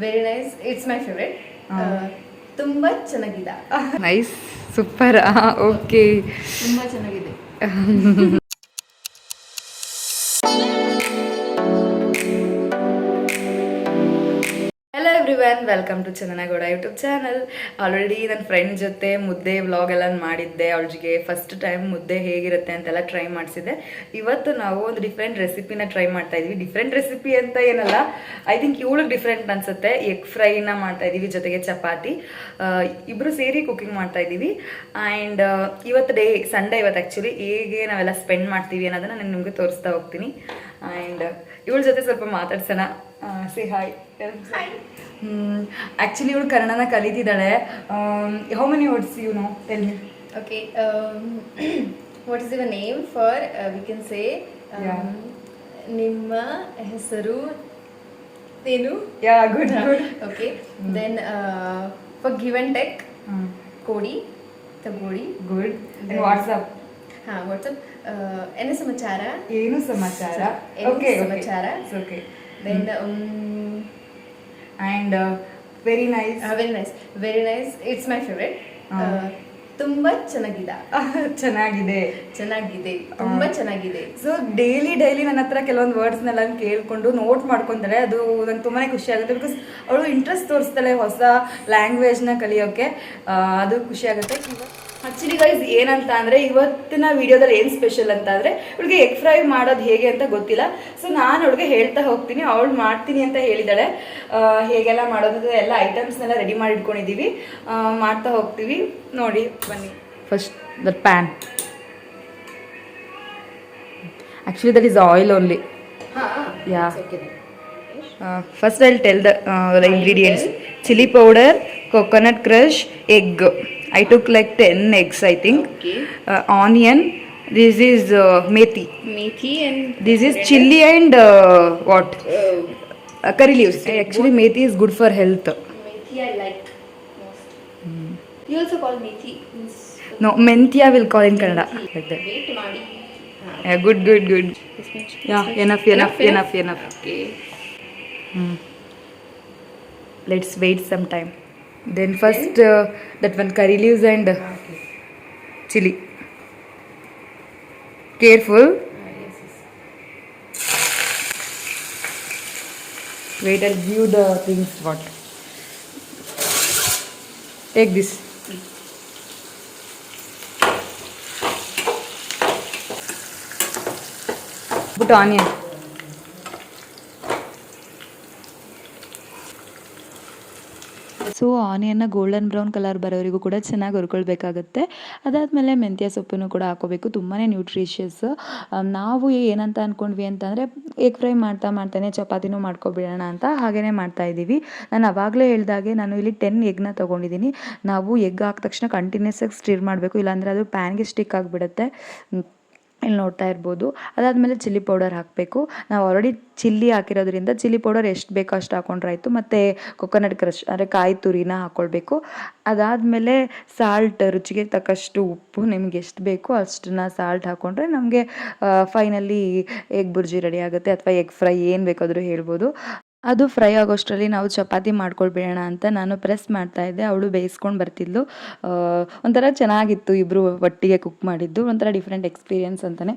Very nice, it's my favourite. ತುಂಬಾ ಚೆನ್ನಾಗಿದೆ. Nice, super. Okay, ತುಂಬಾ ಚೆನ್ನಾಗಿದೆ. Hello everyone, welcome to Chandanagouda YouTube channel. Already ನನ್ನ ಫ್ರೆಂಡ್ ಜೊತೆ ಮುದ್ದೆ ವ್ಲಾಗ್ ಎಲ್ಲ ಮಾಡಿದ್ದೆ. ಅವಳಿಗೆ ಫಸ್ಟ್ ಟೈಮ್ ಮುದ್ದೆ ಹೇಗಿರುತ್ತೆ ಅಂತೆಲ್ಲ ಟ್ರೈ ಮಾಡಿಸಿದ್ದೆ. ಇವತ್ತು ನಾವು ಒಂದು ಡಿಫ್ರೆಂಟ್ ರೆಸಿಪಿನ ಟ್ರೈ ಮಾಡ್ತಾ ಇದೀವಿ. ಡಿಫ್ರೆಂಟ್ ರೆಸಿಪಿ ಅಂತ ಏನಲ್ಲ, ಐ ಥಿಂಕ್ ಇವಳಿಗೆ ಡಿಫ್ರೆಂಟ್ ಅನ್ಸುತ್ತೆ. ಎಗ್ ಫ್ರೈನ ಮಾಡ್ತಾ ಇದೀವಿ, ಜೊತೆಗೆ ಚಪಾತಿ. ಇಬ್ರು ಸೇರಿ ಕುಕಿಂಗ್ ಮಾಡ್ತಾ ಇದೀವಿ. ಆ್ಯಂಡ್ ಇವತ್ತು ಸಂಡೇ ಇವತ್ತು ಆ್ಯಕ್ಚುಲಿ ಹೇಗೆ ನಾವೆಲ್ಲ ಸ್ಪೆಂಡ್ ಮಾಡ್ತೀವಿ ಅನ್ನೋದನ್ನ ನಾನು ನಿಮಗೆ ತೋರಿಸ್ತಾ ಹೋಗ್ತೀನಿ. ಆ್ಯಂಡ್ ಇವಳ ಜೊತೆ ಸ್ವಲ್ಪ ಮಾತಾಡ್ಸೋಣ. Say hi. ಆ್ಯಕ್ಚುಲಿ ಇವಳು ಕನ್ನಡನ ಕಲಿತಿದ್ದಾಳೆ. How many words you know, tell me. Okay, what is your name for, we can say, ನಿಮ್ಮ ಹೆಸರು ಏನು? Yeah, good, good. Okay, then for give and take, ಕೊಡಿ ತಗೊಳ್ಳಿ. Good. And WhatsApp. ವಾಟ್ಸಪ್. ಏನು ಸಮಾಚಾರ? ಏನು ಸಮಾಚಾರ? Okay, ಸಮಾಚಾರ. Okay. Then and very nice. Very nice, very nice. It's my favorite. ತುಂಬಾ ಚೆನ್ನಾಗಿದೆ. ಚೆನ್ನಾಗಿದೆ, ಚೆನ್ನಾಗಿದೆ, ತುಂಬಾ ಚೆನ್ನಾಗಿದೆ. ಸೊ ಡೈಲಿ ನನ್ನ ಹತ್ರ ಕೆಲವೊಂದು ವರ್ಡ್ಸ್ನೆಲ್ಲ ಕೇಳ್ಕೊಂಡು ನೋಟ್ ಮಾಡ್ಕೊತಾಳೆ. ಅದು ನಂಗೆ ತುಂಬಾ ಖುಷಿ ಆಗುತ್ತೆ. ಬಿಕಾಸ್ ಅವಳು ಇಂಟ್ರೆಸ್ಟ್ ತೋರಿಸ್ತಾಳೆ ಹೊಸ ಲ್ಯಾಂಗ್ವೇಜ್ನ ಕಲಿಯೋಕ್ಕೆ. ಅದು ಖುಷಿ ಆಗುತ್ತೆ. ಆಕ್ಚುಲಿ ಗೈಸ್ ಏನಂತ ಅಂದರೆ, ಇವತ್ತಿನ ವಿಡಿಯೋದಲ್ಲಿ ಏನು ಸ್ಪೆಷಲ್ ಅಂತ ಅಂದರೆ, ಇವಳಿಗೆ ಎಗ್ ಫ್ರೈ ಮಾಡೋದು ಹೇಗೆ ಅಂತ ಗೊತ್ತಿಲ್ಲ. ಸೊ ನಾನು ಅವಳಿಗೆ ಹೇಳ್ತಾ ಹೋಗ್ತೀನಿ. ಅವಳು ಮಾಡ್ತೀನಿ ಅಂತ ಹೇಳಿದಾಳೆ. ಹೇಗೆಲ್ಲ ಮಾಡೋದು ಎಲ್ಲ ಐಟಮ್ಸ್ನೆಲ್ಲ ರೆಡಿ ಮಾಡಿ ಇಟ್ಕೊಂಡಿದ್ದೀವಿ. ಮಾಡ್ತಾ ಹೋಗ್ತೀವಿ, ನೋಡಿ ಬನ್ನಿ. First the PAN. Actually that is oil only. Yeah, first I will tell the ingredients. Chilli powder, coconut crush, egg. I took like 10 eggs, I think. Okay. Onion. This is methi. Methi and this is chili and what? Curry leaves. Actually, methi is good for health. Methi I like most. You also call methi? No, menthia will call in Kannada. Like that. Wait, ಮಾಡಿ. Yeah, good. Yeah, enough. Okay. Let's wait some time. Then first that one curry leaves and chili. Careful. Yes. Wait, I'll give you the things. What? Take this. Put onion. So ಆನಿಯನ್ನ golden brown colour ಬರೋವರೆಗೂ ಕೂಡ ಚೆನ್ನಾಗಿ ಹುರ್ಕೊಳ್ಬೇಕಾಗತ್ತೆ. ಅದಾದಮೇಲೆ ಮೆಂತ್ಯ ಸೊಪ್ಪನ್ನು ಕೂಡ ಹಾಕೋಬೇಕು. ತುಂಬಾ ನ್ಯೂಟ್ರಿಷಿಯಸ್. ನಾವು ಏನಂತ ಅಂದ್ಕೊಂಡ್ವಿ ಅಂತಂದರೆ, ಎಗ್ ಫ್ರೈ ಮಾಡ್ತಾನೆ ಚಪಾತಿನೂ ಮಾಡ್ಕೊಬಿಡೋಣ ಅಂತ ಹಾಗೇ ಮಾಡ್ತಾಯಿದ್ದೀವಿ. ನಾನು ಆವಾಗಲೇ ಹೇಳಿದಾಗೆ ನಾನು ಇಲ್ಲಿ 10 ಎಗ್ನ ತೊಗೊಂಡಿದ್ದೀನಿ. ನಾವು ಎಗ್ ಹಾಕಿದ ತಕ್ಷಣ ಕಂಟಿನ್ಯೂಸ್ ಆಗಿ ಸ್ಟಿರ್ ಮಾಡಬೇಕು, ಇಲ್ಲಾಂದರೆ ಅದು ಪ್ಯಾನ್ಗೆ ಸ್ಟಿಕ್ ಆಗಿಬಿಡುತ್ತೆ. ಇಲ್ಲಿ ನೋಡ್ತಾ ಇರ್ಬೋದು. ಅದಾದಮೇಲೆ ಚಿಲ್ಲಿ ಪೌಡರ್ ಹಾಕಬೇಕು. ನಾವು ಆಲ್ರೆಡಿ ಚಿಲ್ಲಿ ಹಾಕಿರೋದ್ರಿಂದ ಚಿಲ್ಲಿ ಪೌಡರ್ ಎಷ್ಟು ಬೇಕೋ ಅಷ್ಟು ಹಾಕೊಂಡ್ರಾಯ್ತು. ಮತ್ತು ಕೊಕೊನಟ್ ಕ್ರಷ್ ಅಂದರೆ ಕಾಯಿ ತುರಿನ ಹಾಕ್ಕೊಳ್ಬೇಕು. ಅದಾದಮೇಲೆ ಸಾಲ್ಟ್, ರುಚಿಗೆ ತಕ್ಕಷ್ಟು ಉಪ್ಪು, ನಿಮ್ಗೆ ಎಷ್ಟು ಬೇಕೋ ಅಷ್ಟನ್ನ ಸಾಲ್ಟ್ ಹಾಕ್ಕೊಂಡ್ರೆ ನಮಗೆ ಫೈನಲಿ ಎಗ್ ಬುರ್ಜಿ ರೆಡಿ ಆಗುತ್ತೆ. ಅಥವಾ ಎಗ್ ಫ್ರೈ ಏನು ಬೇಕಾದರೂ ಹೇಳ್ಬೋದು. ಅದು ಫ್ರೈ ಆಗೋಷ್ಟರಲ್ಲಿ ನಾವು ಚಪಾತಿ ಮಾಡ್ಕೊಳ್ಬೇಡ ಅಂತ ನಾನು ಪ್ರೆಸ್ ಮಾಡ್ತಾಯಿದ್ದೆ. ಅವಳು ಬೇಯಿಸ್ಕೊಂಡು ಬರ್ತಿದ್ಲು. ಒಂಥರ ಚೆನ್ನಾಗಿತ್ತು ಇಬ್ಬರು ಒಟ್ಟಿಗೆ ಕುಕ್ ಮಾಡಿದ್ದು. ಒಂಥರ ಡಿಫ್ರೆಂಟ್ ಎಕ್ಸ್ಪೀರಿಯೆನ್ಸ್ ಅಂತಲೇ.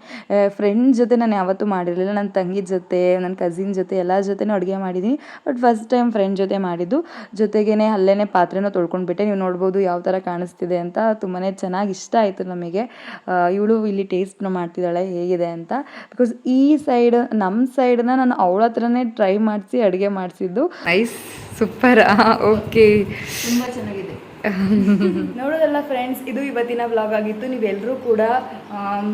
ಫ್ರೆಂಡ್ ಜೊತೆ ನಾನು ಯಾವತ್ತೂ ಮಾಡಿರಲಿಲ್ಲ. ನನ್ನ ತಂಗಿ ಜೊತೆ, ನನ್ನ ಕಸಿನ್ ಜೊತೆ ಎಲ್ಲರ ಜೊತೆನೂ ಅಡುಗೆ ಮಾಡಿದ್ದೀನಿ. ಬಟ್ ಫಸ್ಟ್ ಟೈಮ್ ಫ್ರೆಂಡ್ ಜೊತೆ ಮಾಡಿದ್ದು. ಜೊತೆಗೇ ಅಲ್ಲೇ ಪಾತ್ರೆನೂ ತೊಳ್ಕೊಂಡ್ಬಿಟ್ಟೆ. ನೀವು ನೋಡ್ಬೋದು ಯಾವ ಥರ ಕಾಣಿಸ್ತಿದೆ ಅಂತ. ತುಂಬಾ ಚೆನ್ನಾಗಿ ಇಷ್ಟ ಆಯಿತು ನಮಗೆ. ಇವಳು ಇಲ್ಲಿ ಟೇಸ್ಟ್ನ ಮಾಡ್ತಿದ್ದಾಳೆ ಹೇಗಿದೆ ಅಂತ. ಬಿಕಾಸ್ ಈ ಸೈಡ್ ನಮ್ಮ ಸೈಡನ್ನ ನಾನು ಅವಳ ಹತ್ರನೇ ಟ್ರೈ ಮಾಡಿಸಿ ಅಡುಗೆ ಮಾಡಿಸಿದ್ದು. Nice, super. ಓಕೆ, ತುಂಬ ಚೆನ್ನಾಗಿದೆ. ನೋಡೋದಲ್ಲ ಫ್ರೆಂಡ್ಸ್, ಇದು ಇವತ್ತಿನ ವ್ಲಾಗ್ ಆಗಿತ್ತು. ನೀವೆಲ್ಲರೂ ಕೂಡ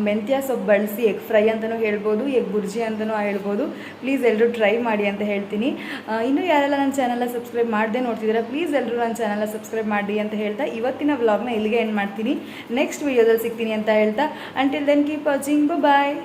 ಮೆಂತ್ಯ ಸೊಪ್ಪು ಬಳಸಿ ಎಗ್ ಫ್ರೈ ಅಂತಲೂ ಹೇಳ್ಬೋದು, ಎಗ್ ಬುರ್ಜಿ ಅಂತಲೂ ಹೇಳ್ಬೋದು. ಪ್ಲೀಸ್ ಎಲ್ಲರೂ ಟ್ರೈ ಮಾಡಿ ಅಂತ ಹೇಳ್ತೀನಿ. ಇನ್ನೂ ಯಾರೆಲ್ಲ ನನ್ನ ಚಾನಲ್ನ ಸಬ್ಸ್ಕ್ರೈಬ್ ಮಾಡದೆ ನೋಡ್ತಿದ್ದೀರಾ, ಪ್ಲೀಸ್ ಎಲ್ಲರೂ ನನ್ನ ಚಾನಲ್ನ ಸಬ್ಸ್ಕ್ರೈಬ್ ಮಾಡಿ ಅಂತ ಹೇಳ್ತಾ ಇವತ್ತಿನ ವ್ಲಾಗ್ನ ಇಲ್ಲಿಗೆ ಎಂಡ್ ಮಾಡ್ತೀನಿ. ನೆಕ್ಸ್ಟ್ ವಿಡಿಯೋದಲ್ಲಿ ಸಿಗ್ತೀನಿ ಅಂತ ಹೇಳ್ತಾ, ಅಂಟಿಲ್ ದೆನ್ ಕೀಪ್ ವಾಚಿಂಗ್, ಬಾಯ್.